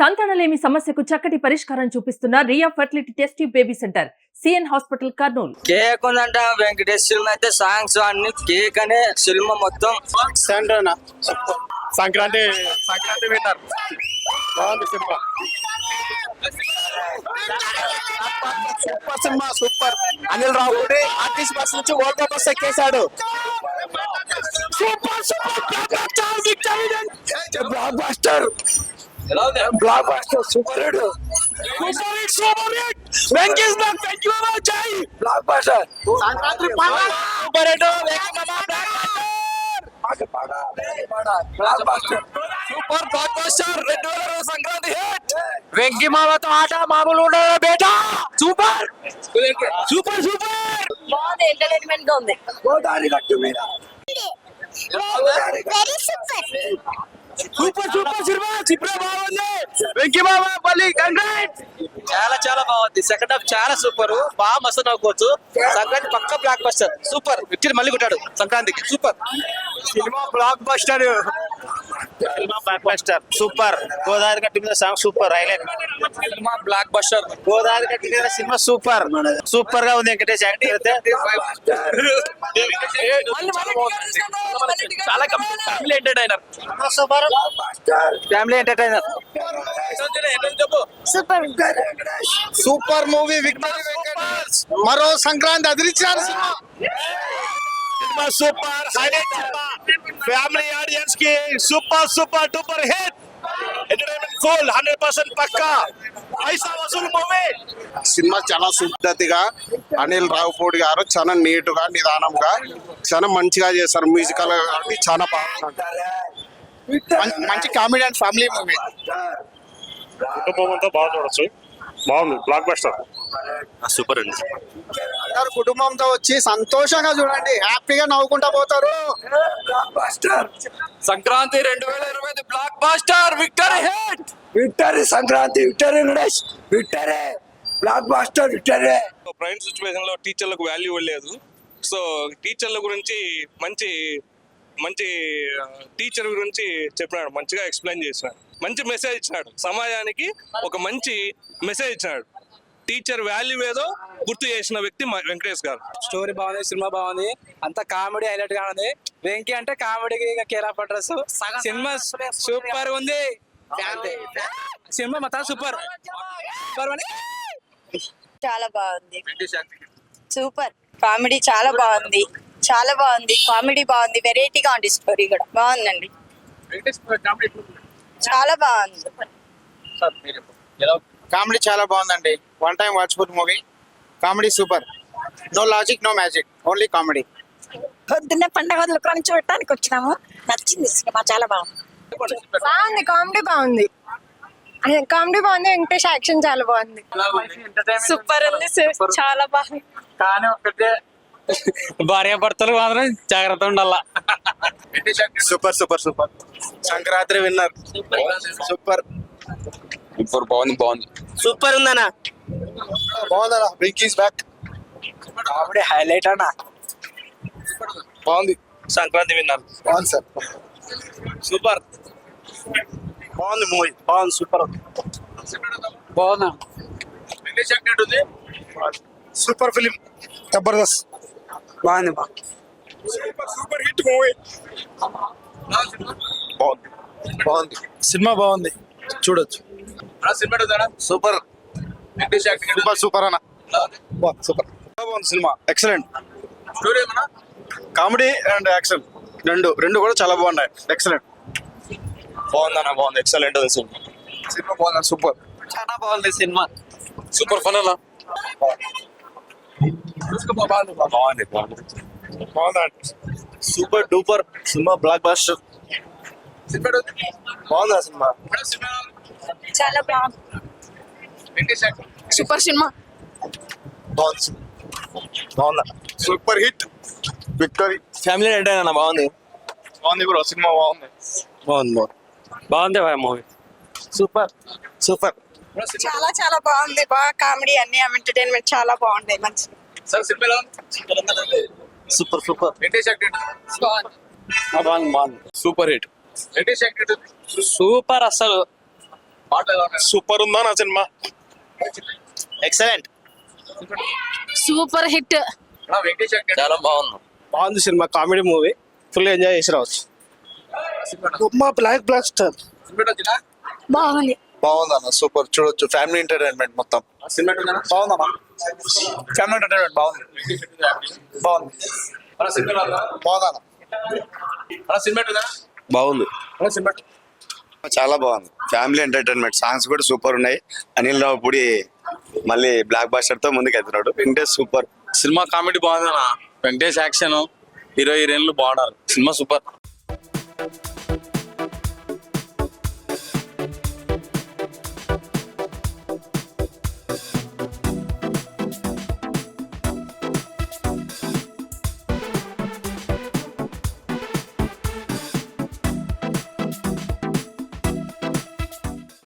సంతానలేమి సమస్యకు చక్కటి పరిష్కారం చూపిస్తున్న Riya fertility test tube baby centre CN hospital Kurnool. కేక్ ఉందంట వెంకటేష్ సినిమా అయితే సాంగ్స్ అన్ని కేక్ అనే సినిమా మొత్తం సంక్రాంతి విన్నర్ బాగుంది cinema. Super cinema super. Anil రావుడి ఆర్టిస్ట్ బస్ నుంచి వరల్డ్ బస్ ఎక్కేశాడు. బ్లాక్ బస్టర్ సూపర్ హిట్ వెంకీస్ block thank you very much. Blockbuster Sankranti పండుగ super hit super blockbuster 2020 Sankranti hit. Venky మామతో ఆట మామూలు ఉండదు బేటా. సూపర్ సూపర్ సూపర్ బాగుంది, ఎంటర్టైన్మెంట్ గా ఉంది. సూపర్ సూపర్ సినిమా చిప్రా బాగుంది. వెంకీ మామ పల్లి కంగ్రాట్స్. చాలా బాగుంది. సెకండ్ హాఫ్ చాలా సూపర్, బాగా మస్తు నవ్వుకోవచ్చు. సంక్రాంతి పక్క బ్లాక్ బస్టర్ సూపర్. విక్టరీ మళ్ళీ కొట్టాడు సంక్రాంతికి. Super cinema block buster. Cinema block buster super. Godavari గట్టి మీద song super highlight. Cinema block buster. Godavari గట్టి మీద సినిమా సూపర్ సూపర్ గా ఉంది. వెంకటేష్ యాక్టింగ్ అయితే చాలా family entertainer. Super family entertainer. Super super movie victory Venkatesh. మరో సంక్రాంతి అదిరించారు cinema. Cinema super highlight. Family audiences కి super super duper hit. Entertainment full 100% పక్కా పైసా వసూలు మూవీ. సినిమా చాలా సుద్దతిగా అనిల్ రావుపూడి గారు చాలా నీటుగా నిదానంగా చాలా మంచిగా చేశారు. మ్యూజికల్ కాబట్టి చాలా బాగుంది. మంచి కామెడీ అండ్ ఫ్యామిలీ మూవీ. కుటుంబంతో బాగా చూడొచ్చు. బాగుంది బ్లాక్ బస్టర్ సూపర్ అండి. అందరు కుటుంబంతో వచ్చి సంతోషంగా చూడండి, హ్యాపీగా నవ్వుకుంటా పోతారు. Sankranti 2020 blockbuster victory hit. Victory Sankranti, victory Ganesh, victory blockbuster, victory. Private situation లో టీచర్లకు వాల్యూ ఇవ్వలేదు. సో టీచర్ల గురించి మంచి మంచి టీచర్ గురించి చెప్పినాడు, మంచిగా ఎక్స్ప్లెయిన్ చేసినాడు, మంచి మెసేజ్ ఇచ్చినాడు. సమాజానికి ఒక మంచి మెసేజ్ ఇచ్చినాడు. టీచర్ వాల్యూ ఏదో గుర్తు చేసిన వ్యక్తి వెంకటేష్ గారు. స్టోరీ బాగుంది, సినిమా బాగుంది, అంతా కామెడీ హైలైట్ గా ఉంది. వెంకీ అంటే కామెడీకి కేరా పడ్రస్. సినిమా సూపర్ ఉంది. సినిమా మొత్తం సూపర్. చాలా బాగుంది. సూపర్ కామెడీ చాలా బాగుంది, చాలా బాగుంది. కామెడీ బాగుంది, వెరైటీగా ఉంది. స్టోరీ కూడా బాగుందండి, చాలా బాగుంది. కామెడీ చాలా బాగుందండి. One time watchful movie. Comedy super. No logic, no magic, only comedy. పొద్దున్నే పండగ వదులుకొని చూడటానికి వచ్చినాము. నచ్చింది సినిమా, చాలా బాగుంది. బాగుంది, కామెడీ బాగుంది, కామెడీ బాగుంది. వెంకటేష్ యాక్షన్ చాలా బాగుంది. సూపర్ ఉంది, చాలా బాగుంది. కానీ ఒకటే భార్య భర్తలు మాత్రం జాగ్రత్త ఉండాల. Super super super. Sankranti winner. Super super బాగుంది. సూపర్ ఉందన్నా. బాగుందన్నా. వెంకీస్ బ్యాక్. కామెడీ హైలైట్ అన్నా. బాగుంది. సంక్రాంతి విన్నర్. బాగుంది సార్. సూపర్ బాగుంది మూవీ. బాగుంది సూపర్ బాగుందా? Super film. జబర్దస్త్. బాగుంది. Super hit movie. బాగుంది. బాగుంది. సినిమా బాగుంది, చూడొచ్చు. సూపర్ సూపర్ సూపర్ అన్న. సూపర్ బాగుంది cinema. Excellent. Comedy and action రెండు కూడా చాలా బాగున్నాయి. ఎక్సలెంట్. బాగుందన్న, బాగుంది. Excellent cinema. సినిమా బాగుంది. సూపర్. చాలా బాగుంది సినిమా. సూపర్ ఫన్ అన్న. బాగుంది. Super duper cinema. Block buster. బాగుందా సినిమా? చాలా బాగుంది. Super cinema. బాగుంది. బాగుందా? Super hit. Victory. Family entertain అన్న. బాగుంది. బాగుంది బ్రో. సినిమా బాగుంది. బాగుంది మూవీ. Super super. చాలా చాలా బాగుంది. బాగా కామెడీ అన్ని ఎంటర్టైన్మెంట్ చాలా బాగుంది. మంచి సూపర్ సూపర్. బాగుంది. Super hit. సూపర్ అసలు సూపర్ ఉందా నా సినిమా? ఎక్సలెంట్. Super hit. చాలా బాగుంది. బాగుంది cinema, comedy movie, full enjoy చేసి రావచ్చు. బ్లాక్ బ్లాస్టర్ బాగుంది. బాగుందన్న, సూపర్, చూడొచ్చు, ఫ్యామిలీ ఎంటర్టైన్మెంట్ మొత్తం. బాగుందమ్మా. ఫ్యామిలీ ఎంటర్టైన్మెంట్ బాగుంది. బాగుంది. బాగుంది, చాలా బాగుంది. ఫ్యామిలీ ఎంటర్టైన్మెంట్, సాంగ్స్ కూడా సూపర్ ఉన్నాయి. అనిల్ రావుపూడి మళ్ళీ బ్లాక్ బాస్టర్ తో ముందుకు వెళ్తున్నాడు. వెంకటేష్ సూపర్. సినిమా కామెడీ బాగుందన్న. వెంకటేష్ యాక్షన్, హీరో హీరోయిన్లు బాగున్నారు. Cinema super.